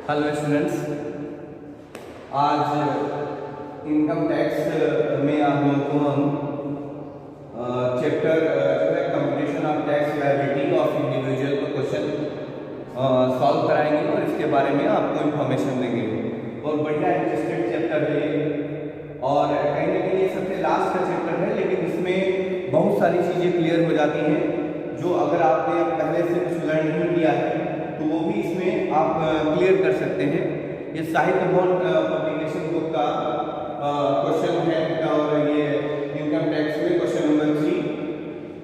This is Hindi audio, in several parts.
हेलो स्टूडेंट्स, आज इनकम टैक्स में आप लोगों को हम चैप्टर जो है computation of tax liability of individual का क्वेश्चन सॉल्व कराएंगे और इसके बारे में आपको इन्फॉर्मेशन देंगे। बहुत बढ़िया इंटरेस्टेड चैप्टर है ये और कहीं ना कहीं ये सबसे लास्ट का चैप्टर है, लेकिन इसमें बहुत सारी चीज़ें क्लियर हो जाती हैं जो अगर आपने पहले से कुछ लर्न नहीं किया है तो वो भी इसमें आप क्लियर कर सकते हैं। ये साहित्य भवन पब्लिकेशन बुक का क्वेश्चन है और ये इनकम टैक्स में क्वेश्चन नंबर 3।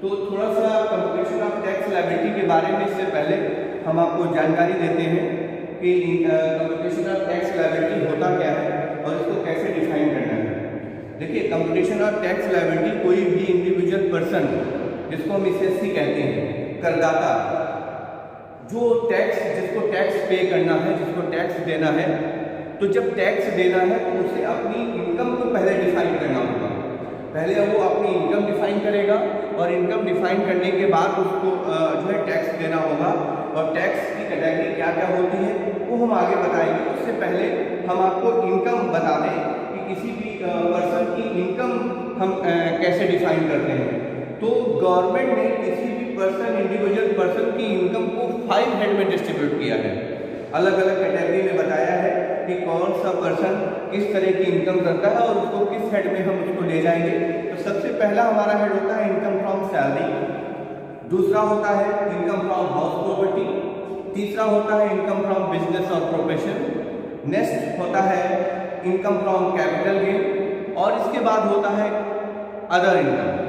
तो थोड़ा सा कंप्यूटेशन ऑफ टैक्स लायबिलिटी के बारे में इससे पहले हम आपको जानकारी देते हैं कि कंप्यूटेशन ऑफ टैक्स लायबिलिटी होता क्या है और इसको कैसे डिफाइन करना है। देखिए, कंप्यूटेशन ऑफ टैक्स लायबिलिटी कोई भी इंडिविजुअल पर्सन, जिसको हम एसएससी कहते हैं, करदाता, जो टैक्स, जिसको टैक्स पे करना है, जिसको टैक्स देना है, तो जब टैक्स देना है तो उसे अपनी इनकम को पहले डिफाइन करना होगा। पहले वो अपनी इनकम डिफाइन करेगा और इनकम डिफाइन करने के बाद उसको जो है टैक्स देना होगा। और टैक्स की कैटेगरी क्या क्या होती है वो हम आगे बताएंगे। उससे पहले हम आपको इनकम बता दें कि किसी भी पर्सन की इनकम हम कैसे डिफाइन करते हैं। तो गवर्नमेंट ने किसी भी पर्सन, इंडिविजुअल पर्सन की इनकम को 5 हेड में डिस्ट्रीब्यूट किया है। अलग अलग कैटेगरी में बताया है कि कौन सा पर्सन किस तरह की इनकम करता है और उसको किस हेड में हम उसको ले जाएंगे। तो सबसे पहला हमारा हेड होता है इनकम फ्रॉम सैलरी, दूसरा होता है इनकम फ्रॉम हाउस प्रॉपर्टी, तीसरा होता है इनकम फ्रॉम बिजनेस और प्रोफेशन, नेक्स्ट होता है इनकम फ्रॉम कैपिटल गेन और इसके बाद होता है other income.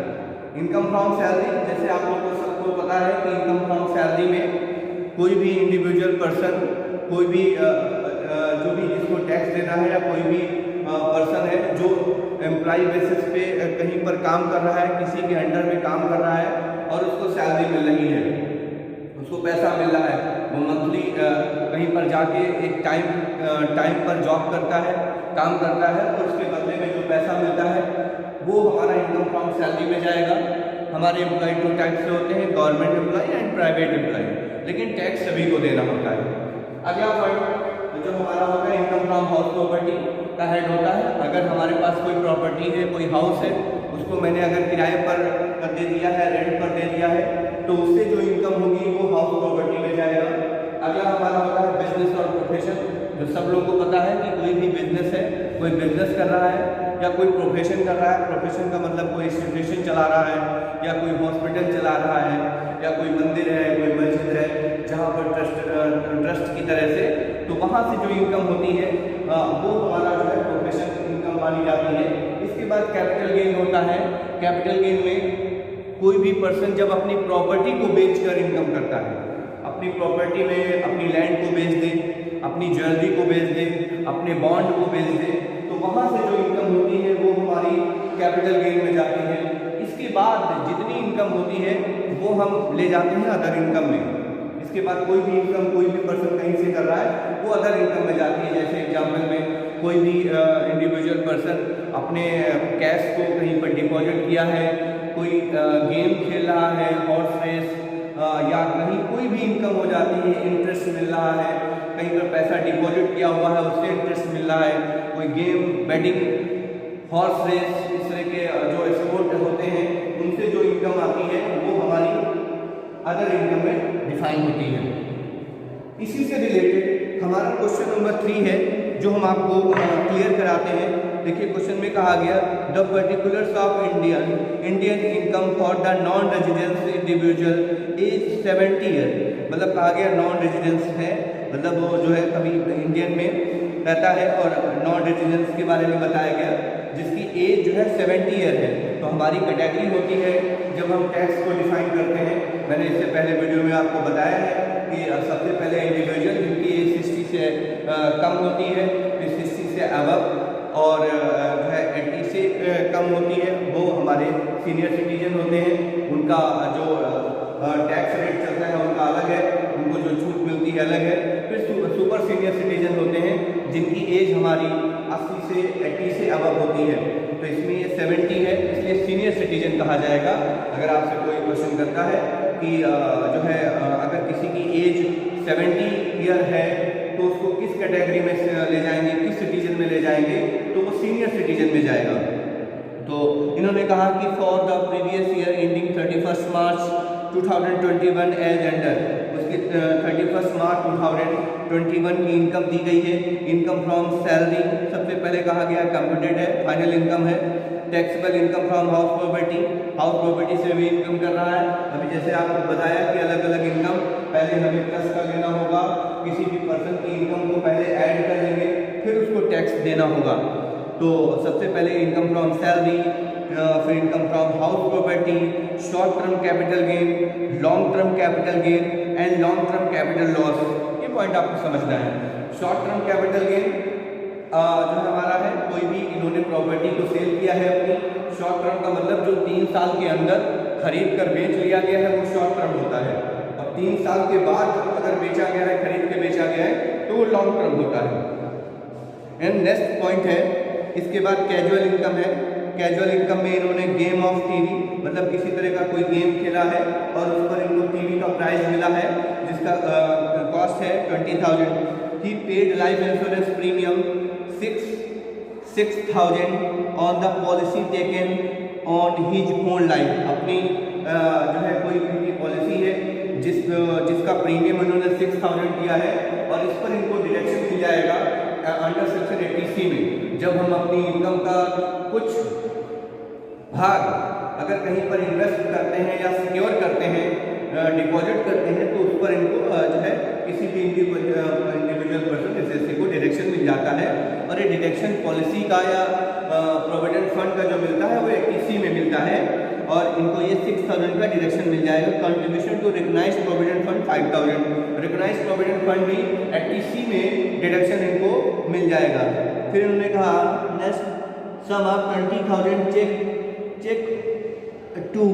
Income from salary, जैसे आप लोगों को सबको पता है कि इनकम फ्रॉम सैलरी में कोई भी इंडिविजुअल पर्सन, कोई भी जो भी जिसको टैक्स देना है या कोई भी पर्सन है जो एम्प्लॉय बेसिस पे कहीं पर काम कर रहा है, किसी के अंडर में काम कर रहा है और उसको सैलरी मिल रही है, उसको पैसा मिल रहा है, वो मंथली कहीं पर जाके एक टाइम पर जॉब करता है, काम करता है और उसके बदले में जो पैसा मिलता है वो हमारा इनकम फ्रॉम सैलरी में जाएगा। हमारे एम्प्लॉय 2 टाइप से होते हैं, government employ and private employ, लेकिन टैक्स सभी को देना होता है। अगला पॉइंट जो हमारा होता है इनकम फ्रॉम हाउस प्रॉपर्टी का हेड होता है। अगर हमारे पास कोई प्रॉपर्टी है, कोई हाउस है, उसको मैंने अगर किराए पर दे दिया है, रेंट पर दे दिया है, तो उससे जो इनकम होगी वो हाउस प्रॉपर्टी में जाएगा। अगला हमारा होता है बिजनेस और प्रोफेशन, जो सब लोगों को पता है कि कोई भी बिजनेस है, कोई बिजनेस कर रहा है या कोई प्रोफेशन कर रहा है। प्रोफेशन का मतलब कोई इंस्टीट्यूशन चला रहा है या कोई हॉस्पिटल चला रहा है या कोई मंदिर है, कोई मस्जिद है जहाँ पर ट्रस्ट की तरह से, तो वहाँ से जो इनकम होती है वो हमारा जो है प्रोफेशन इनकम मानी जाती है। इसके बाद कैपिटल गेन होता है। कैपिटल गेन में कोई भी पर्सन जब अपनी प्रॉपर्टी को बेचकर इनकम करता है, अपनी प्रॉपर्टी में अपनी लैंड को बेच दे, अपनी ज्वेलरी को बेच दे, अपने बॉन्ड को बेच दे, तो वहाँ से जो इनकम होती है वो हमारी कैपिटल गेन में जाती है। इसके बाद जितनी इनकम होती है वो हम ले जाते हैं अदर इनकम में। इसके बाद कोई भी इनकम कोई भी पर्सन कहीं से कर रहा है वो अदर इनकम में जाती है। जैसे एग्जाम्पल में कोई भी इंडिविजुअल पर्सन अपने कैश को कहीं पर डिपॉजिट किया है, कोई गेम खेल रहा है, हॉर्स रेस या कहीं कोई भी इनकम हो जाती है, इंटरेस्ट मिल रहा है, कहीं पर पैसा डिपॉजिट किया हुआ है उससे इंटरेस्ट मिल रहा है, कोई गेम, बेटिंग, हॉर्स रेस, इस तरह के जो स्पोर्ट होते हैं उनसे जो इनकम आती है वो हमारी अदर इनकम में डिफाइन होती है। इसी से रिलेटेड हमारा क्वेश्चन नंबर 3 है जो हम आपको क्लियर कराते हैं। देखिए, क्वेश्चन में कहा गया the particulars of Indian income for the non residence individual age 70 year. मतलब कहा गया नॉन रेजिडेंस है, मतलब वो जो है कभी इंडियन में रहता है, और नॉन रेजिडेंस के बारे में बताया गया जिसकी एज जो है 70 ईयर है। तो हमारी कैटेगरी होती है जब हम टैक्स को डिफाइन करते हैं। मैंने इससे पहले वीडियो में आपको बताया है कि सबसे पहले इंडिविजुअल जिनकी एज 60 से कम होती है, फिर 60 से अबव, और जो है 80 से कम होती है वो हमारे सीनियर सिटीजन होते हैं। उनका जो टैक्स रेट चलता है उनका अलग है, उनको जो छूट मिलती है अलग है। फिर सुपर सीनियर सिटीजन होते हैं जिनकी एज हमारी 80 से 80 से अबव होती है। तो इसमें ये 70 है, इसलिए सीनियर सिटीजन कहा जाएगा। अगर आपसे कोई क्वेश्चन करता है कि जो है अगर किसी की एज 70 ईयर है तो उसको किस कैटेगरी में ले जाएंगे, किस सिटीजन में ले जाएंगे, तो वो सीनियर सिटीजन में जाएगा। तो इन्होंने कहा कि for the previous year ending 31 March 2021 as under, उसकी 31 मार्च 2021 की इनकम दी गई है। इनकम फ्रॉम सैलरी सबसे पहले कहा गया कंप्यूटेड है, फाइनल इनकम है। Taxable income from house property से भी इनकम कर रहा है। अभी जैसे आपको बताया कि अलग अलग इनकम पहले हमें प्लस कर लेना होगा, किसी भी पर्सन की इनकम को पहले ऐड कर लेंगे, फिर उसको टैक्स देना होगा। तो सबसे पहले इनकम फ्रॉम सैलरी, फिर income from house property, short term capital gain, long term capital gain and long term capital loss. ये पॉइंट आपको समझना है। शॉर्ट टर्म कैपिटल गेन जो हमारा है, कोई भी इन्होंने प्रॉपर्टी को सेल किया है अपनी, शॉर्ट टर्म का मतलब जो 3 साल के अंदर खरीद कर बेच लिया गया है वो शॉर्ट टर्म होता है, और 3 साल के बाद अगर बेचा गया है, खरीद के बेचा गया है, तो वो लॉन्ग टर्म होता है। एंड नेक्स्ट पॉइंट है, इसके बाद कैजुअल इनकम है। कैजुअल इनकम में इन्होंने गेम ऑफ टीवी, मतलब किसी तरह का कोई गेम खेला है और उस पर इनको टीवी का प्राइज मिला है जिसका कॉस्ट है 20,000। He paid life insurance premium 6,000 on the policy taken on his own life. अपनी जो है कोई उनकी पॉलिसी है जिसका प्रीमियम उन्होंने 6,000 दिया है, और इस पर इनको डिडक्शन मिल जाएगा अंडर सेक्शन 80C में। जब हम अपनी इनकम का कुछ भाग अगर कहीं पर इन्वेस्ट करते हैं या सिक्योर करते हैं, डिपॉजिट करते हैं, तो उस पर इनको जो है किसी भी इंडिविजुअल पर्सन जैसे को डिडक्शन मिल जाता है। और ये डिडक्शन पॉलिसी का या प्रोविडेंट फंड का जो मिलता है वो 80C में मिलता है, और इनको ये 6,000 का डिडक्शन मिल जाएगा। Contribution to recognised provident fund 5,000। Recognised provident fund भी 80C में डिडक्शन इनको मिल जाएगा। फिर उन्होंने कहा next sum of 20,000 cheque to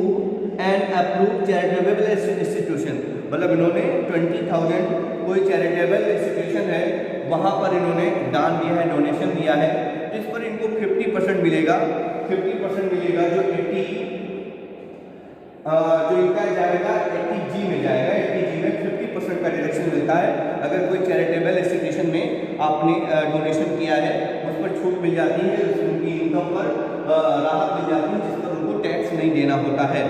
and approve charitable institution, मतलब इन्होंने 20,000 कोई चैरिटेबल इंस्टीट्यूशन है वहाँ पर इन्होंने दान दिया है, डोनेशन दिया है, जिस पर इनको 50% मिलेगा। 50% मिलेगा जो 80 जो इनका जाएगा 80G में जाएगा। 80G में 50% का डिडक्शन मिलता है। अगर कोई चैरिटेबल इंस्टीट्यूशन में आपने डोनेशन किया है, उस पर छूट मिल जाती है, उनकी इनकम पर राहत मिल जाती है, जिस पर उनको टैक्स नहीं देना होता है।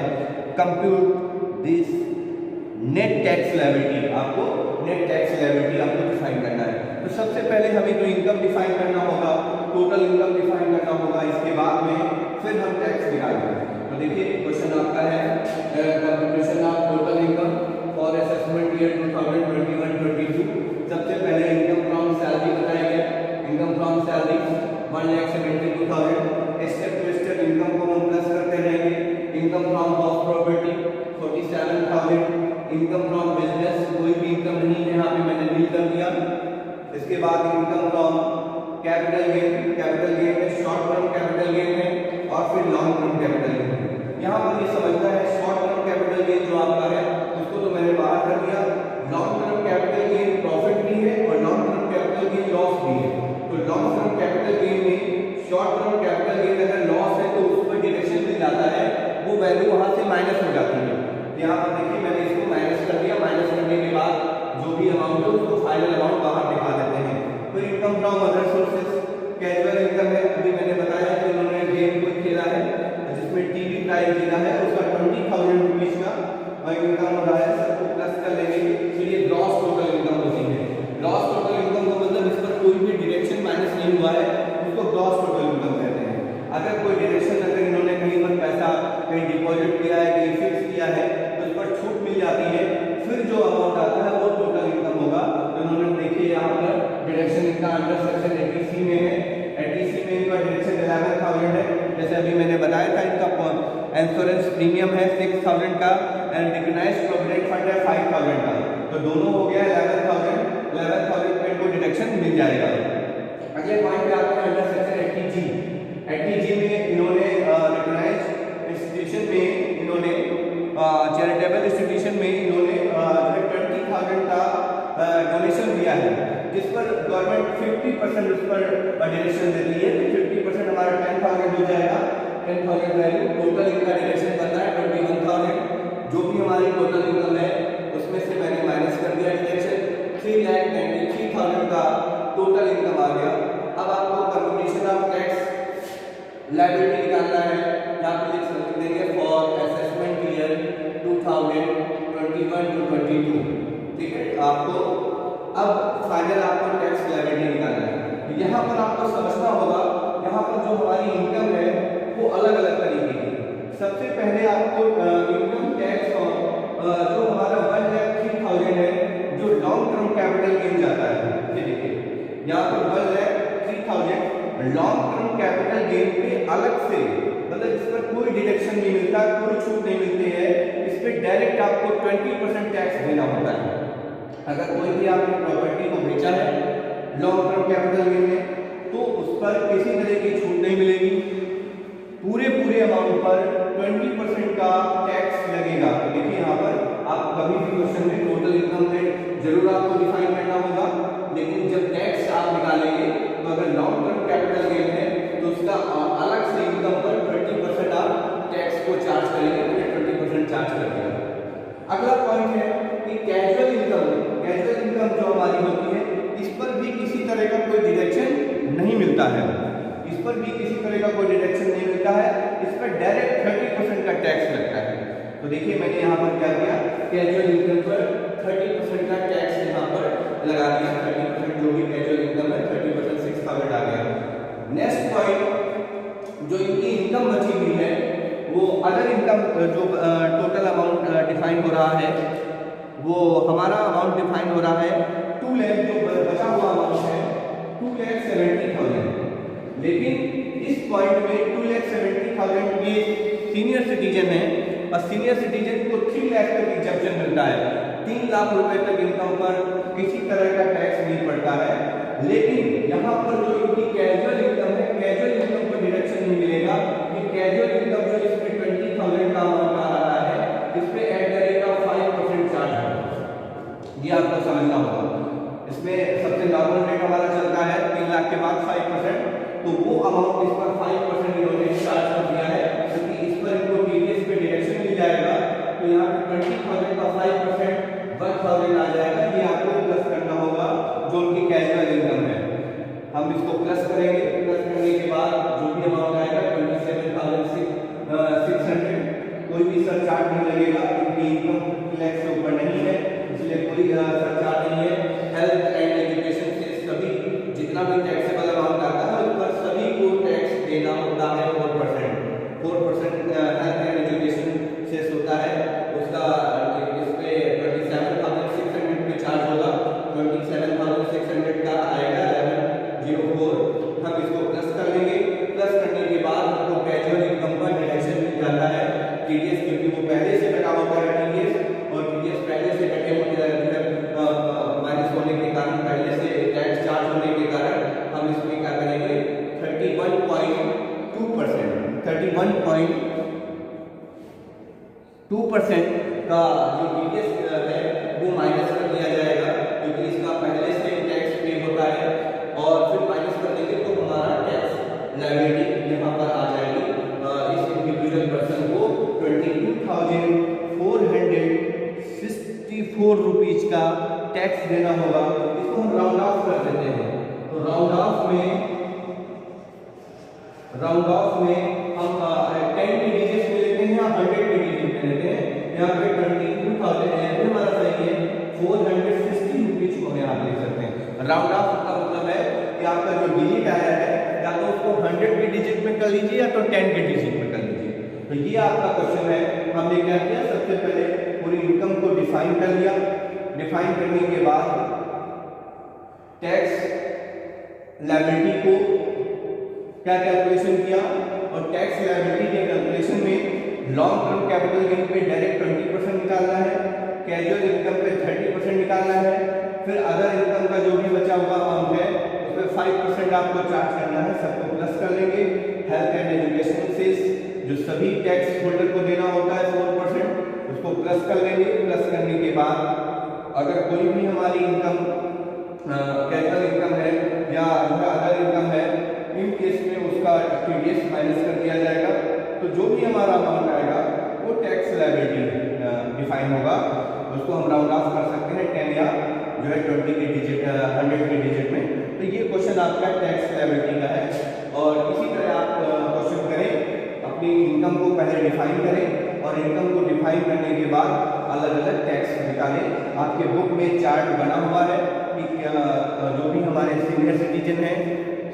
Compute this net tax liability, आपको नेट टैक्स लायबिलिटी आपको डिफाइन करना है। तो सबसे पहले हमें तो इनकम डिफाइन करना होगा, टोटल इनकम डिफाइन करना होगा, इसके बाद में फिर हम टैक्स निकालेंगे। तो देखिए क्वेश्चन आपका है computation of total income for assessment year 2021-22। सबसे पहले इनकम फ्रॉम सैलरी बताया गया। Income from salary 1,72,000। Step to step income को हम प्लस करते रहेंगे। Income from house property 47,000। Income from business, कोई भी इनकम नहीं है, यहाँ पे मैंने नील कर दिया। इसके बाद income from capital gain, capital gain में शॉर्ट टर्म कैपिटल गेन है और फिर लॉन्ग टर्म कैपिटल गेन। यहाँ पर ये समझना है शॉर्ट टर्म कैपिटल गेन जो आपका है उसको तो मैंने बाहर कर दिया। Long term capital gain profit भी है और long term capital gain loss भी है। तो लॉन्ग टर्म कैपिटल गेन में शॉर्ट टर्म कैपिटल गेन अगर लॉस है तो उस पर डिडक्शन मिल जाता है, वो वैल्यू वहाँ से माइनस हो जाती है। यहाँ पर देखिए मैंने इसको माइनस कर दिया। माइनस करने के बाद जो भी अमाउंट है उसको फाइनल अमाउंट बाहर दिखा देते हैं। फिर income from other sources, casual income है। अभी मैंने बताया कि उन्होंने गेम को खेला है जिसमें टीवी प्राइज जीता है, उसका 20,000 रुपीज का इनकम हो रहा है। सबको प्लस कर लेंगे, फिर ये ग्रॉस टोटल इनकम होती है। ग्रॉस टोटल इनकम का मतलब इस पर कोई भी डिडक्शन माइनस नहीं हुआ है, उसको ग्रॉस टोटल इनकम कहते हैं। अगर कोई डिडक्शन, अगर इन्होंने कहीं पर पैसा कहीं डिपॉजिट किया है, कहीं फिक्स किया है, तो उस पर छूट मिल जाती है, फिर जो अमाउंट आता है वो टोटल इनकम होगा। तो उन्होंने देखिए यहाँ पर डिडक्शन इनका अंडर सेक्शन 80C में है। 80C में इनका डिडक्शन 11,000 है। जैसे अभी मैंने बताया था इनका इंश्योरेंस प्रीमियम है 6,000 का एंड रिकग्नाइज्ड प्रोविडेंट फंड है 5,000 का। तो दोनों हो गया 11,000 पे इनको डिडक्शन मिल जाएगा। अगले पॉइंट पे आते हैं अंडर सेक्शन 80G। 80G में इन्होंने रिकग्नाइज्ड इंस्टीट्यूशन में इन्होंने चैरिटेबल इंस्टीट्यूशन में इन्होंने 20,000 का डोनेशन दिया है, जिस पर गवर्नमेंट 50% उस पर डिडक्शन देती है। तो 50% हमारा 10,000 हो जाएगा। 10,000 वैल्यू टोटल इनका डिडक्शन बनता है 21,000। जो भी हमारी टोटल इनकम है उसमें से मैंने माइनस कर दिया डिडक्शन। 3,93,000 का इनकम आ गया। अब आपको कंप्यूटेशन ऑफ टैक्स लायबिलिटी निकालना है, यहाँ पे लिख देंगे फॉर असेसमेंट ईयर 2021 to 22, ठीक है। आपको अब फाइनल आपको टैक्स लायबिलिटी निकालना है। यहाँ पर आपको समझना होगा, यहाँ पर जो हमारी इनकम है वो अलग अलग तरीके की। सबसे पहले आपको इनकम टैक्स और जो हमारा 1,03,000 है जो लॉन्ग टर्म कैपिटल गेन जाता है, ये देखिए यहाँ पर 1,03,000 लॉन्ग टर्म कैपिटल गेन पे अलग से, मतलब इस पर कोई डिडक्शन नहीं मिलता, कोई छूट नहीं मिलती है, इस पे डायरेक्ट आपको 20% टैक्स देना होता है। अगर कोई भी आपने प्रॉपर्टी को बेचा है लॉन्ग टर्म कैपिटल गेन में तो उस पर किसी तरह की छूट नहीं मिलेगी, पूरे अमाउंट पर 20% का टैक्स लगेगा। तो देखिए यहाँ पर आप कभी भी क्वेश्चन में टोटल इनकम रेट जरूर आपको डिफाइन करना होगा, लेकिन जब टैक्स आप निकालेंगे तो अगर लॉन्ग टर्म कैपिटल गेन है तो उसका अलग से इनकम पर 20% आप टैक्स को चार्ज करेंगे, तो 20% चार्ज कर दिया। अगला पॉइंट है कि कैजुअल इनकम जो हमारी होती है इस पर भी किसी तरह का कोई डिडक्शन नहीं मिलता है, इस पर भी किसी तरह का कोई डिडक्शन नहीं मिलता है, इस पर डायरेक्ट 30% का टैक्स लगता है। तो देखिए मैंने यहाँ पर क्या किया, कैजुअल इनकम पर 30% का टैक्स यहाँ पर लगा दिया, 30% जो भी कैजुअल इनकम है 30% 6,000 आ गया। नेक्स्ट पॉइंट, जो इनकी इनकम बची हुई है वो अदर इनकम, जो टोटल अमाउंट डिफाइन हो रहा है वो हमारा अमाउंट डिफाइन हो रहा है 2 लाख, जो बचा हुआ अमाउंट है 2,70,000। लेकिन इस पॉइंट में 2,70,000 ये सीनियर सिटीजन है और सीनियर सिटीजन को 3 लाख तक एग्जम्पशन मिलता है, 3 लाख रुपए तक इनकम पर किसी तरह का टैक्स नहीं पड़ता है। लेकिन यहाँ पर जो इनकी कैजुअल इनकम है, कैजुअल इनकम पर डिडक्शन नहीं मिलेगा। ये कैजुअल इनकम जो इस पे 20,000 का अमाउंट आ रहा है इस पे at the rate of 5% charge होगा, ये आपको समझना होगा। इसमें सबसे नॉर्मल रेट हमारा चलता है 3 लाख के बाद 5%, तो वो अमाउंट इस पर 5% इन्होंने चार्ज कर दिया है, क्योंकि इस पर इनको टीडीएस पे डिडक्शन मिल जाएगा। तो यहाँ पे 20,000 का 5% 1,000 आ जाएगा, ये आपको प्लस करना होगा जो उनकी कैजुअल इनकम है। हम इसको प्लस करेंगे, प्लस करने के बाद जो भी अमाउंट आएगा 27,600, कोई भी सरचार्ज नहीं लगेगा, इनकी इनकम लाख से ऊपर नहीं है इसलिए कोई सरचार्ज नहीं है। हेल्थ एंड एजुकेशन से सभी जितना भी टैक्सेबल अमाउंट आता है उस पर सभी को टैक्स देना होता है 4% हेल्थ एंड एजुकेशन से होता है, उसका इस पे 27,600 पे चार्ज होगा, 27,600 का आएगा 1104। हम इसको प्लस कर लेंगे, प्लस करने के बाद हमको कैजुअल इनकम पर डिडक्शन मिल जाता है टीडीएस, क्योंकि वो पहले से कटा होता है टीडीएस, और टीडीएस पहले से कटे होते हैं माइनस होने के कारण, पहले से टैक्स चार्ज होने के कारण हम इसमें क्या करेंगे 31.2% का जो टीडीएस है वो माइनस कर दिया जाएगा, क्योंकि इसका पहले से टैक्स पे होता है, और फिर माइनस कर देंगे तो हमारा टैक्स लायबिलिटी यहाँ पर आ जाएगी। इस इंडिविजुअल पर्सन को 22,464 रुपीज का टैक्स देना होगा। इसको हम राउंड ऑफ कर देते हैं, तो राउंड ऑफ में हम 10 के डिजिट में लेते हैं या 100 के डिजिट में लेते हैं। यहाँ पे 22,000 हमारा सही है, 460 रुपीज को हम यहाँ देख सकते हैं। राउंड ऑफ का मतलब है कि आपका जो डिजिट आया है या तो उसको 100 के डिजिट में कर लीजिए या तो 10 के डिजिट में कर लीजिए। तो ये आपका क्वेश्चन है। हमने क्या किया, सबसे पहले पूरी इनकम को डिफाइन कर लिया, डिफाइन करने के बाद टैक्स लायबिलिटी को क्या कैलकुलेशन किया, और टैक्स लायबिलिटी के कैलकुलेशन में लॉन्ग टर्म कैपिटल गेन पे डायरेक्ट 20% निकालना है, कैजुअल इनकम पे 30% निकालना है, फिर अदर इनकम का जो भी बचा हुआ अमाउंट है उस पर 5% आपको चार्ज करना है, सबको प्लस कर लेंगे। हेल्थ एंड एजुकेशन सेस जो सभी टैक्स होल्डर को देना होता है 4%, उसको प्लस कर लेंगे। प्लस करने के बाद अगर कोई भी हमारी इनकम कैजुअल इनकम है या अदर इनकम है, इन केस में उसका टीडीएस माइनस कर दिया जाएगा, तो जो भी हमारा अमाउंट आएगा वो टैक्स लायबिलिटी डिफाइन होगा। उसको हम राउंड ऑफ कर सकते हैं 10 या जो है 20 के डिजिट 100 के डिजिट में। तो ये क्वेश्चन आपका टैक्स लायबिलिटी का है। और इसी तरह आप क्वेश्चन करें, अपनी इनकम को पहले डिफाइन करें और इनकम को डिफाइन करने के बाद अलग अलग टैक्स निकालें। आपके बुक में चार्ट बना हुआ है कि जो भी हमारे सीनियर सिटीजन हैं,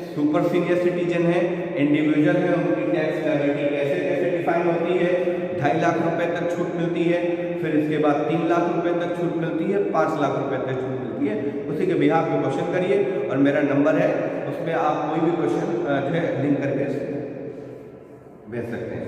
सुपर सीनियर सिटीजन है, इंडिविजुअल है, उनकी टैक्स लायबिलिटी कैसे कैसे डिफाइन होती है। 2.5 लाख रुपए तक छूट मिलती है, फिर इसके बाद 3 लाख रुपए तक छूट मिलती है, 5 लाख रुपए तक छूट मिलती है। उसी के बिहाफ पे क्वेश्चन करिए और मेरा नंबर है, उसमें आप कोई भी क्वेश्चन जो है लिंक करके भेज सकते हैं।